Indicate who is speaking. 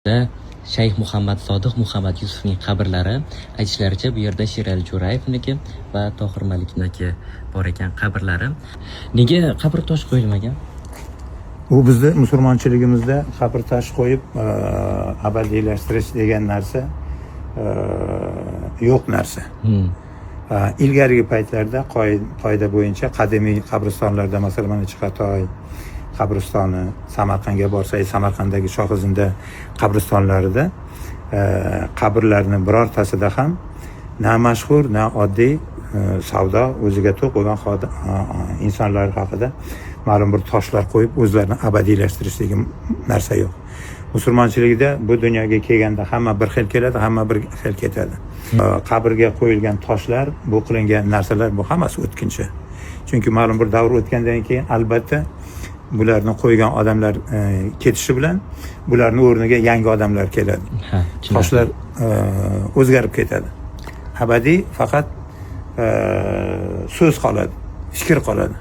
Speaker 1: Shayx Muhammad Sodiq Muhammad Yusufning qabrlari, aytishlaricha bu yerda Sherali Jo'rayevniki va Tohir Malikniki bor ekan qabrlari. Nega qabr tosh qo'yilmagan?
Speaker 2: U bizni musulmonchiligimizda qabr tosh qo'yib abadiylashtirish degan narsa yo'q narsa. Ilgarigi paytlarda qoida bo'yicha qadimiy qabristonlarda, masalan, mana Chiqatoy qabristoni, Samarqandga borsangiz, Samarqanddagi Shohizinda qabristonlarida qabrlarning birortasida ham na mashhur, na oddiy savdo o'ziga to'q bo'lgan insonlar haqida ma'lum bir toshlar qo'yib o'zlarini abadiylashtirishdagi degan narsa yo'q. Musulmonchilikda bu dunyoga kelganda hamma bir xil keladi, hamma bir xil ketadi. Qabrga qo'yilgan toshlar, bu qilingan narsalar, bu hammasi o'tkinchi. Chunki ma'lum bir davr o'tgandan keyin albatta bularni qo'ygan odamlar ketishi bilan bularning o'rniga yangi odamlar keladi. Toshlar o'zgarib ketadi. Abadiy faqat so'z qoladi, fikr qoladi.